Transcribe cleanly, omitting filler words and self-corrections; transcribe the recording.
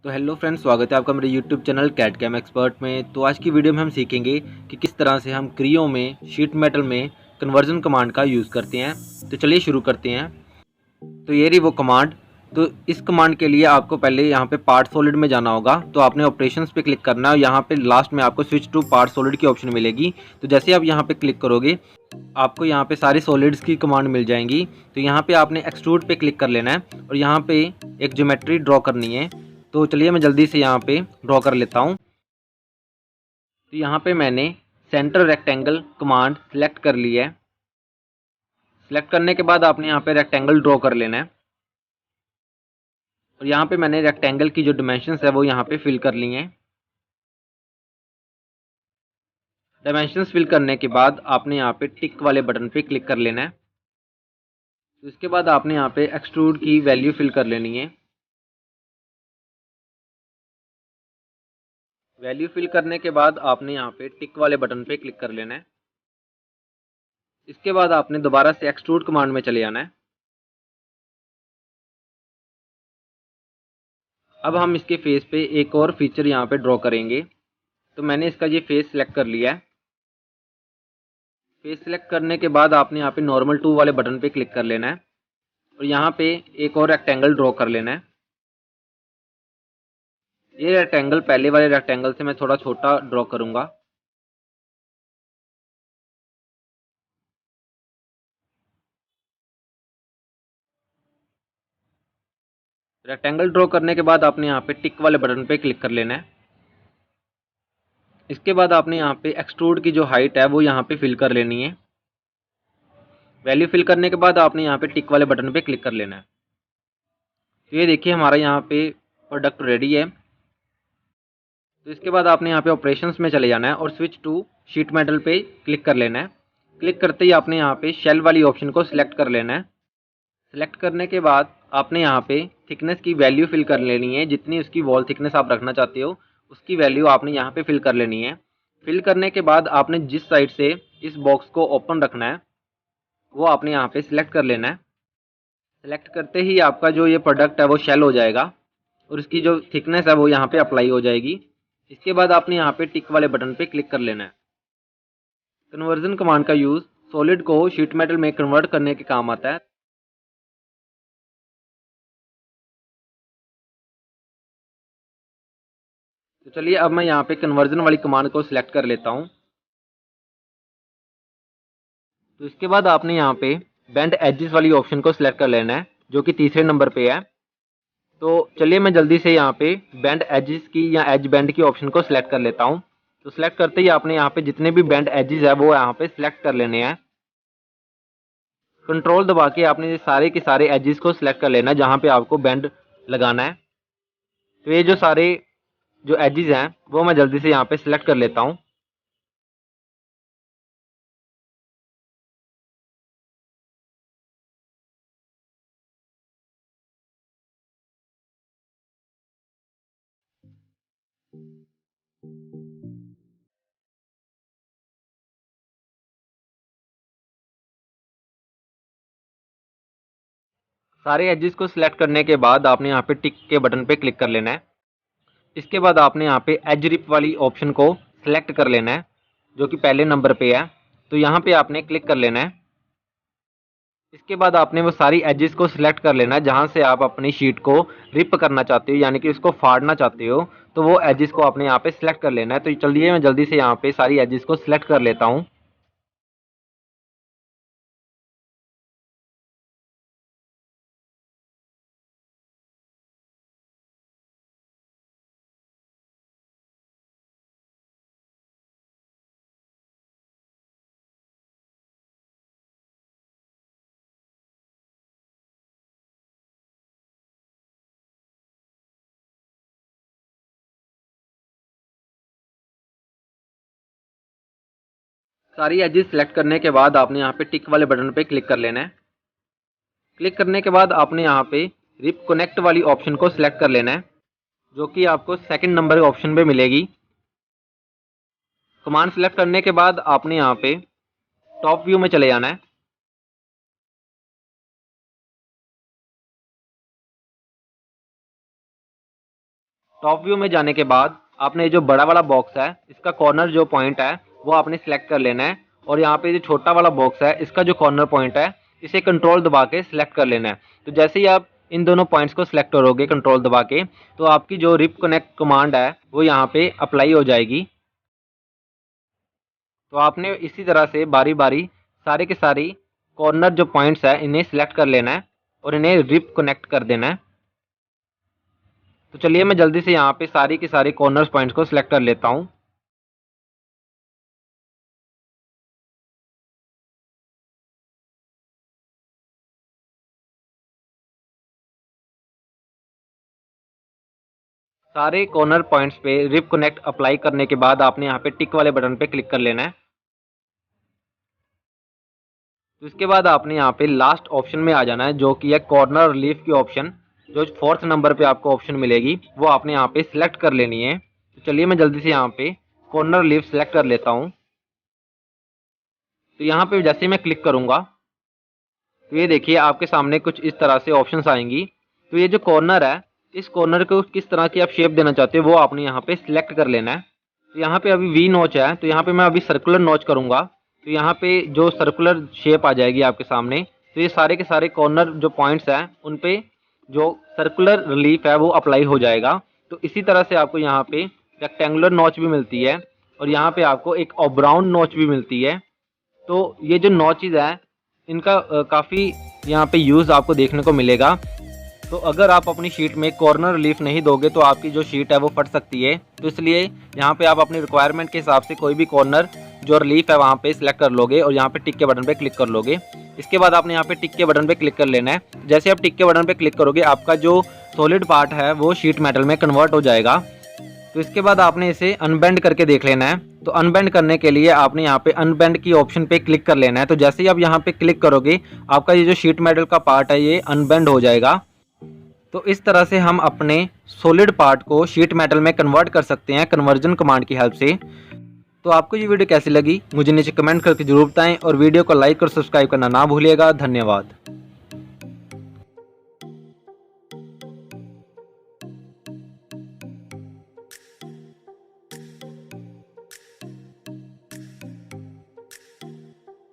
तो hello friends, स्वागत है आपका मेरे YouTube channel cat cam expert में। तो आज की वीडियो में हम सीखेंगे कि किस तरह से हम क्रियो में शीट मेटल में कन्वर्जन कमांड का यूज़ करते हैं। तो चलिए शुरू करते हैं। तो ये रही वो कमांड। तो इस कमांड के लिए आपको पहले यहाँ पे पार्ट सॉलिड में जाना होगा। तो आपने ऑपरेशंस पे क्लिक करना है और यहाँ पे लास्ट में आपको स्विच टू पार्ट सॉलिड की ऑप्शन मिलेगी। तो जैसे आप यहाँ पे क्लिक करोगे आपको यहाँ पे सारी सॉलिड्स की कमांड मिल जाएंगी। तो यहाँ पे आपने एक्सट्रूड पे क्लिक कर लेना है और यहाँ पे एक ज्योमेट्री ड्रॉ करनी है। तो चलिए मैं जल्दी से यहाँ पे ड्रॉ कर लेता हूँ। तो यहाँ पे मैंने सेंटर रेक्टेंगल कमांड सेलेक्ट कर ली है। सेलेक्ट करने के बाद आपने यहाँ पे रेक्टेंगल ड्रॉ कर लेना है और यहाँ पे मैंने रेक्टेंगल की जो डिमेंशंस है वो यहाँ पे फिल कर ली हैं। डायमेंशंस फिल करने के बाद आपने यहाँ पे टिक वाले बटन पे क्लिक कर लेना है। तो इसके बाद आपने यहाँ पे एक्सट्रूड की वैल्यू फिल कर लेनी है। वैल्यू फिल करने के बाद आपने यहाँ पे टिक वाले बटन पे क्लिक कर लेना है। इसके बाद आपने दोबारा से एक्सट्रूड कमांड में चले जाना है। अब हम इसके फेस पे एक और फीचर यहाँ पे ड्रॉ करेंगे। तो मैंने इसका ये फेस सिलेक्ट कर लिया है। फेस सिलेक्ट करने के बाद आपने यहाँ पे नॉर्मल टू वाले बटन पे क्लिक कर लेना है और यहाँ पे एक और रेक्टेंगल ड्रॉ कर लेना है। ये रेक्टेंगल पहले वाले रेक्टेंगल से मैं थोड़ा छोटा ड्रॉ करूँगा। रेक्टेंगल ड्रॉ करने के बाद आपने यहाँ पे टिक वाले बटन पे क्लिक कर लेना है। इसके बाद आपने यहाँ पे एक्सट्रूड की जो हाइट है वो यहाँ पे फिल कर लेनी है। वैल्यू फिल करने के बाद आपने यहाँ पे टिक वाले बटन पे क्लिक कर लेना है। तो ये देखिए हमारा यहाँ पे प्रोडक्ट रेडी है। तो इसके बाद आपने यहाँ पे ऑपरेशंस में चले जाना है और स्विच टू शीट मेटल पे क्लिक कर लेना है। क्लिक करते ही आपने यहाँ पे शेल वाली ऑप्शन को सिलेक्ट कर लेना है। सिलेक्ट करने के बाद आपने यहाँ पे थिकनेस की वैल्यू फिल कर लेनी है। जितनी उसकी वॉल थिकनेस आप रखना चाहते हो उसकी वैल्यू आपने यहाँ पे फिल कर लेनी है। फिल करने के बाद आपने जिस साइड से इस बॉक्स को ओपन रखना है वो आपने यहाँ पे सिलेक्ट कर लेना है। सिलेक्ट करते ही आपका जो ये प्रोडक्ट है वो शेल हो जाएगा और इसकी जो थिकनेस है वो यहाँ पे अप्लाई हो जाएगी। इसके बाद आपने यहाँ पे टिक वाले बटन पे क्लिक कर लेना है। कन्वर्जन कमांड का यूज़ सॉलिड को शीट मेटल में कन्वर्ट करने के काम आता है। तो चलिए अब मैं यहाँ पे कन्वर्जन वाली कमांड को सिलेक्ट कर लेता हूँ। तो इसके बाद आपने यहाँ पे बेंड एजेस वाली ऑप्शन को सिलेक्ट कर लेना है जो कि तीसरे नंबर पे है। तो चलिए मैं जल्दी से यहाँ पे बेंड एजेस की या एज बेंड की ऑप्शन को सिलेक्ट कर लेता हूँ। तो सिलेक्ट करते ही आपने यहाँ पे जितने भी बेंड एजेस है वो यहाँ पे सिलेक्ट कर लेने हैं। कंट्रोल दबा के आपने ये सारे के सारे एजेस को सिलेक्ट कर लेना है जहाँ पे आपको बेंड लगाना है। तो ये जो सारे जो एजेस हैं वो मैं जल्दी से यहाँ पे सिलेक्ट कर लेता हूँ। सारे एजेस को सिलेक्ट करने के बाद आपने यहाँ पे टिक के बटन पे क्लिक कर लेना है। इसके बाद आपने यहाँ पे एज रिप वाली ऑप्शन को सिलेक्ट कर लेना है जो कि पहले नंबर पे है। तो यहाँ पे आपने क्लिक कर लेना है। इसके बाद आपने वो सारी एजेस को सिलेक्ट कर लेना है जहाँ से आप अपनी शीट को रिप करना चाहते हो यानी कि उसको फाड़ना चाहते हो। तो वो एजेस को आपने यहाँ पे सिलेक्ट कर लेना है। तो चलिए मैं जल्दी से यहाँ पे सारी एजेस को सिलेक्ट कर लेता हूँ। सारी एजेस सिलेक्ट करने के बाद आपने यहाँ पे टिक वाले बटन पे क्लिक कर लेना है। क्लिक करने के बाद आपने यहाँ पे रिप कनेक्ट वाली ऑप्शन को सिलेक्ट कर लेना है जो कि आपको सेकंड नंबर ऑप्शन पे मिलेगी। कमांड सिलेक्ट करने के बाद आपने यहाँ पे टॉप व्यू में चले जाना है। टॉप व्यू में जाने के बाद आपने जो बड़ा वाला बॉक्स है इसका कॉर्नर जो पॉइंट है वो आपने सिलेक्ट कर लेना है, और यहाँ पे जो छोटा वाला बॉक्स है इसका जो कॉर्नर पॉइंट है इसे कंट्रोल दबा के सिलेक्ट कर लेना है। तो जैसे ही आप इन दोनों पॉइंट्स को सिलेक्ट करोगे कंट्रोल दबा के, तो आपकी जो रिप कनेक्ट कमांड है वो यहाँ पे अप्लाई हो जाएगी। तो आपने इसी तरह से बारी बारी सारे के सारी कॉर्नर जो पॉइंट्स है इन्हें सिलेक्ट कर लेना है और इन्हें रिप कनेक्ट कर देना है। तो चलिए मैं जल्दी से यहाँ पे सारी की सारी कॉर्नर्स पॉइंट्स को सिलेक्ट कर लेता हूँ। सारे कॉर्नर पॉइंट्स पे रिप कनेक्ट अप्लाई करने के बाद आपने यहाँ पे टिक वाले बटन पे क्लिक कर लेना है। तो इसके बाद आपने यहाँ पे लास्ट ऑप्शन में आ जाना है जो कि है कॉर्नर रिलीफ की ऑप्शन, जो 4th नंबर पे आपको ऑप्शन मिलेगी वो आपने यहाँ पे सिलेक्ट कर लेनी है। तो चलिए मैं जल्दी से यहाँ पे कॉर्नर रिलीफ सिलेक्ट कर लेता हूँ। तो यहाँ पे जैसे ही मैं क्लिक करूँगा तो ये देखिए आपके सामने कुछ इस तरह से ऑप्शंस आएंगी। तो ये जो कॉर्नर है इस कॉर्नर को किस तरह की आप शेप देना चाहते हो वो आपने यहाँ पे सिलेक्ट कर लेना है। तो यहाँ पे अभी वी नोच है, तो यहाँ पे मैं अभी सर्कुलर नोच करूँगा। तो यहाँ पे जो सर्कुलर शेप आ जाएगी आपके सामने, तो ये सारे के सारे कॉर्नर जो पॉइंट्स हैं उन पे जो सर्कुलर रिलीफ है वो अप्लाई हो जाएगा। तो इसी तरह से आपको यहाँ पे रेक्टेंगुलर नोच भी मिलती है और यहाँ पे आपको एक ऑब्राउन नोच भी मिलती है। तो ये जो नोचेज है इनका काफ़ी यहाँ पे यूज़ आपको देखने को मिलेगा। तो अगर आप अपनी शीट में कॉर्नर रिलीफ नहीं दोगे तो आपकी जो शीट है वो फट सकती है। तो इसलिए यहाँ पे आप अपनी रिक्वायरमेंट के हिसाब से कोई भी कॉर्नर जो रिलीफ है वहाँ पे सिलेक्ट कर लोगे और यहाँ पे टिक के बटन पे क्लिक कर लोगे। इसके बाद आपने यहाँ पे टिक के बटन पे क्लिक कर लेना है। जैसे आप टिक के बटन पे क्लिक करोगे आपका जो सॉलिड पार्ट है वो शीट मेटल में कन्वर्ट हो जाएगा। तो इसके बाद आपने इसे अनबेंड करके देख लेना है। तो अनबेंड करने के लिए आपने यहाँ पे अनबेंड की ऑप्शन पे क्लिक कर लेना है। तो जैसे ही आप यहाँ पे क्लिक करोगे आपका ये जो शीट मेटल का पार्ट है ये अनबेंड हो जाएगा। तो इस तरह से हम अपने सॉलिड पार्ट को शीट मेटल में कन्वर्ट कर सकते हैं कन्वर्जन कमांड की हेल्प से। तो आपको ये वीडियो कैसी लगी मुझे नीचे कमेंट करके जरूर बताएं और वीडियो को लाइक और सब्सक्राइब करना ना भूलिएगा। धन्यवाद।